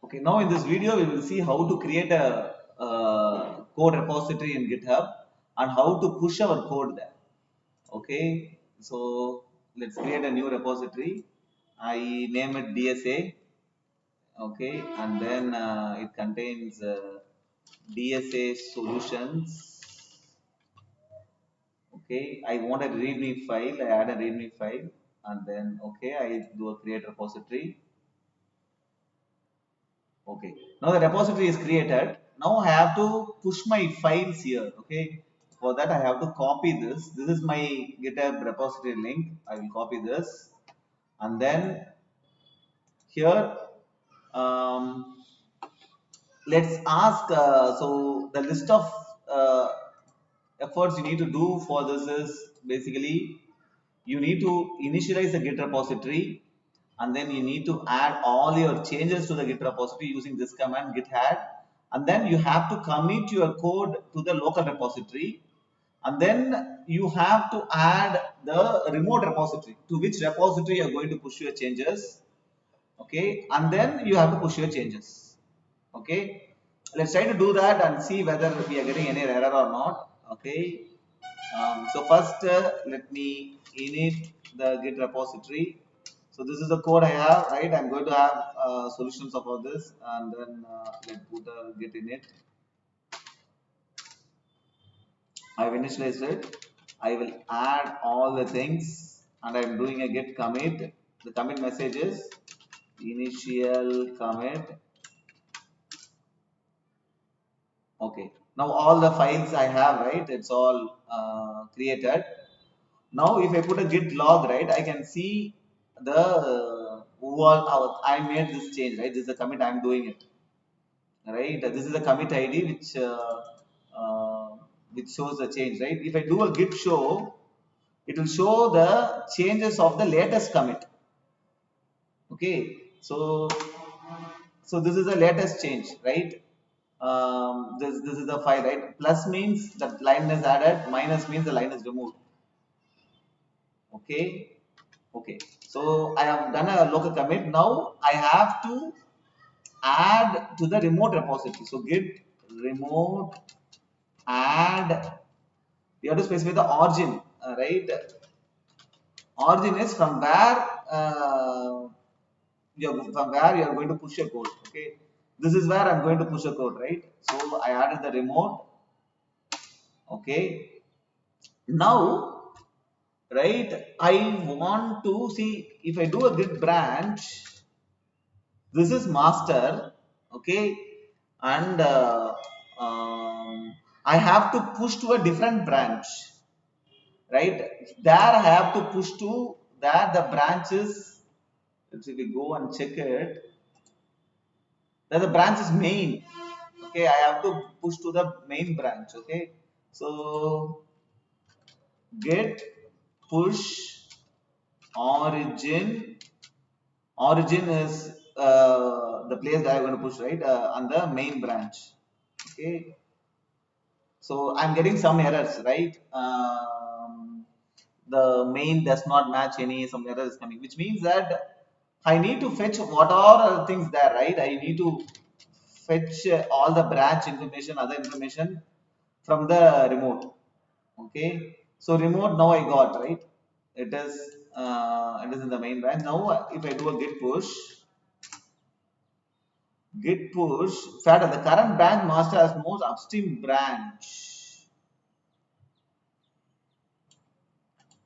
Okay, now in this video we will see how to create a code repository in GitHub and how to push our code there. Okay, so let's create a new repository. I name it DSA. Okay, and then it contains DSA solutions. Okay, I want a README file. I add a README file, and then okay, I do a create repository. Okay, now the repository is created. Now I have to push my files here. Okay, for that I have to copy this. This is my GitHub repository link. I will copy this, and then here let's ask. So the list of uh, efforts you need to do for this is basically you need to initialize the Git repository, and then you need to add all your changes to the Git repository using this command git add, and then you have to commit your code to the local repository, and then you have to add the remote repository to which repository you are going to push your changes. Okay, and then you have to push your changes. Okay, let's try to do that and see whether we are getting any error or not. Okay, so first let me init the git repository. So this is the code I have, right? I'm going to have solutions about this, and then let's put a git init. I've initialized it. I will add all the things, and I'm doing a git commit. The commit message is initial commit. Okay, now all the files I have, right? It's all created. Now if I put a git log, right, I can see the how I made this change, right? This is the commit I'm doing it, right? This is the commit ID uh, which shows the change, right? If I do a git show, it will show the changes of the latest commit. Okay, so this is the latest change, right? This is the file, right? Plus means that line is added, minus means the line is removed. Okay, okay. So I have done a local commit. Now I have to add to the remote repository. So git remote add. You have to specify the origin, right? Origin is from where you are going to push your code. Okay, this is where I'm going to push a code, right? So I added the remote. Okay, now, right, I want to see if I do a git branch. This is master. Okay, and I have to push to a different branch, right? There I have to push to there the branches. Let's see, we go and check it. There the branch is main. Okay, I have to push to the main branch. Okay, so get push origin. Origin is the place that I'm going to push, right, on the main branch. Okay, so I'm getting some errors, right? The main does not match any, some errors coming, which means that I need to fetch what are things there, right? I need to fetch all the branch information, other information from the remote. Okay, so remote now I got, right? It is in the main branch. Now if I do a git push, fact the current branch master has most upstream branch.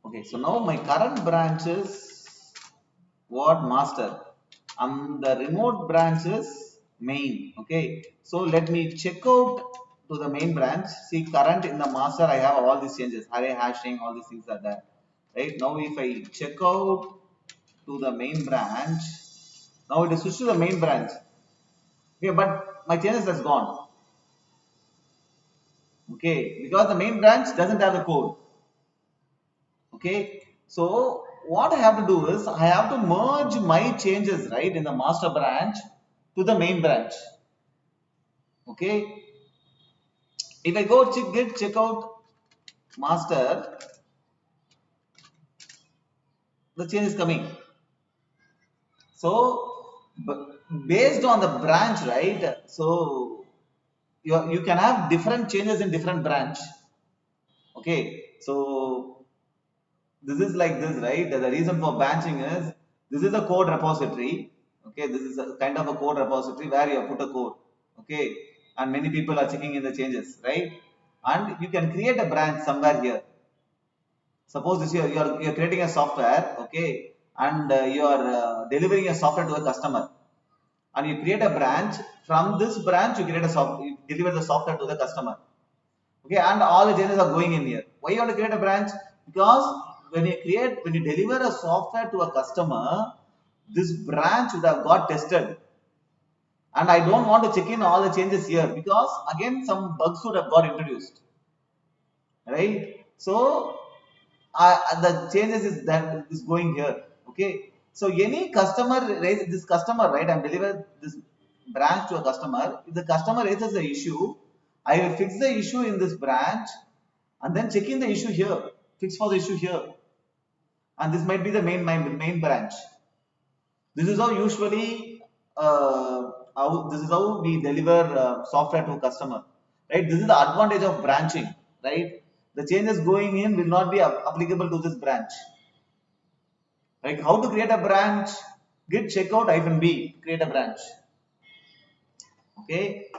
Okay, so now my current branch is what master, and the remote branch is main. Okay, so let me check out to the main branch. See, current in the master I have all these changes, array hashing, all these things are there. Right now, if I check out to the main branch, now it is switched to the main branch. Okay, but my changes has gone. Okay, because the main branch doesn't have the code. Okay, so what I have to do is I have to merge my changes, right, in the master branch to the main branch. Okay, if I go git checkout master, the change is coming. So but based on the branch, right? So you can have different changes in different branch. Okay, so this is like this, right? The reason for branching is this is a code repository. Okay, this is a kind of a code repository where you have put a code. Okay, and many people are checking in the changes, right? And you can create a branch somewhere here. Suppose this you're creating a software, okay, and you are delivering a software to a customer, and you create a branch. From this branch, you create a you deliver the software to the customer. Okay, and all the changes are going in here. Why you want to create a branch? Because when you deliver a software to a customer, this branch would have got tested, and I don't want to check in all the changes here because again some bugs would have got introduced, right? So the changes is that is going here. Okay, so any customer raise this customer, right? I'm delivering this branch to a customer. If the customer raises the issue, I will fix the issue in this branch and then check in the issue here, fix for the issue here, and this might be the main branch. This is how usually this is how we deliver software to a customer, right? This is the advantage of branching, right? The changes going in will not be applicable to this branch. Like how to create a branch? Git checkout -b, create a branch. Okay,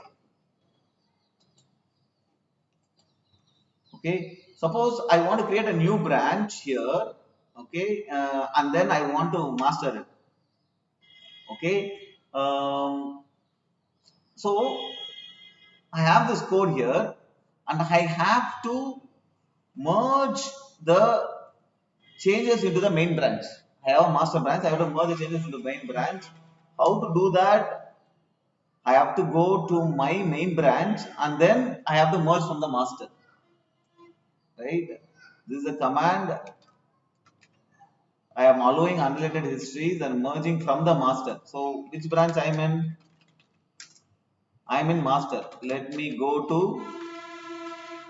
okay. Suppose I want to create a new branch here, okay, and then I want to master it. Okay, so I have this code here, and I have to merge the changes into the main branch. I have a master branch. I have to merge the changes into the main branch. How to do that? I have to go to my main branch and then I have to merge from the master, right? This is a command. I am allowing unrelated histories and merging from the master. So which branch I am in? I am in master. Let me go to,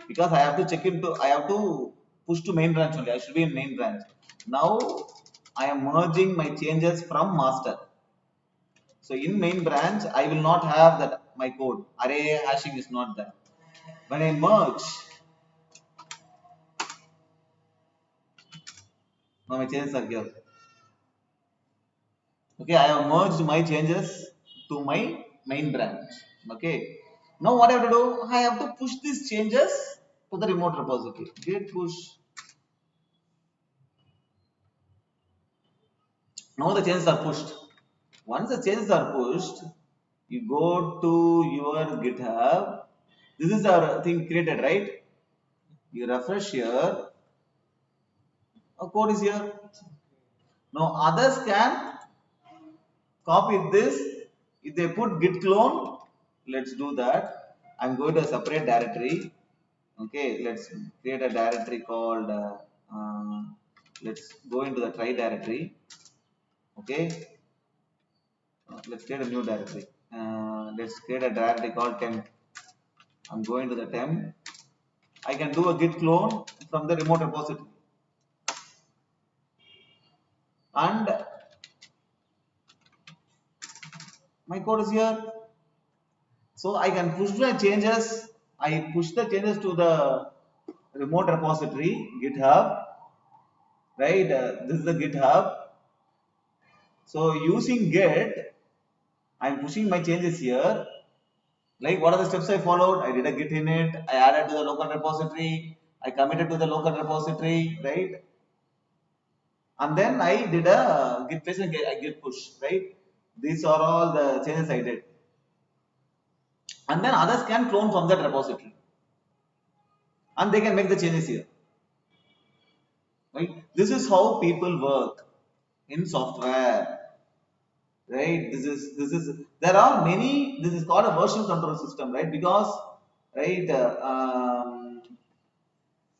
because I have to check into, I have to push to main branch only. I should be in main branch. Now I am merging my changes from master. So in main branch, I will not have that my code. Array hashing is not there. When I merge, now my changes are here. Okay, I have merged my changes to my main branch. Okay. Now what I have to do? I have to push these changes to the remote repository. Git push. Now the changes are pushed. Once the changes are pushed, you go to your GitHub. This is our thing created, right? You refresh here. A code is here. Now others can copy this. If they put git clone, let's do that. I'm going to a separate directory. Okay, let's create a directory called let's go into the try directory. Okay, let's create a new directory. Let's create a directory called temp. I'm going to the temp. I can do a git clone from the remote repository, and my code is here. So I can push the changes. I push the changes to the remote repository, GitHub, right? This is the GitHub. So using Git, I'm pushing my changes here. Like what are the steps I followed? I did a Git init. I added to the local repository. I committed to the local repository, right? And then I did a Git push and Git push, right? These are all the changes I did. And then others can clone from that repository, and they can make the changes here. Right? This is how people work in software. Right? There are many. This is called a version control system, right? Because right,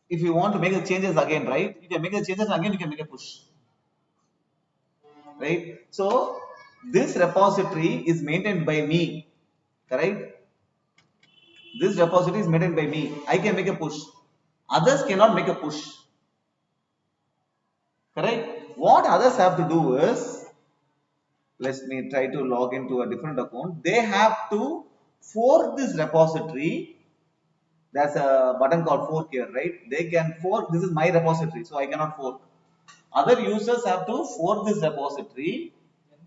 if you want to make the changes again, right? You can make the changes again. You can make a push, right? So this repository is maintained by me, correct? This repository is maintained by me. I can make a push. Others cannot make a push, correct? What others have to do is, let me try to log into a different account. They have to fork this repository. There's a button called fork here, right? They can fork. This is my repository, so I cannot fork. Other users have to fork this repository,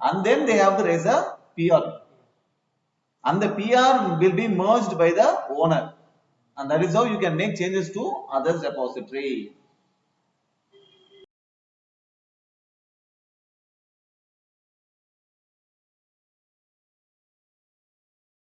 and then they have to raise a PR, and the PR will be merged by the owner, and that is how you can make changes to others repository.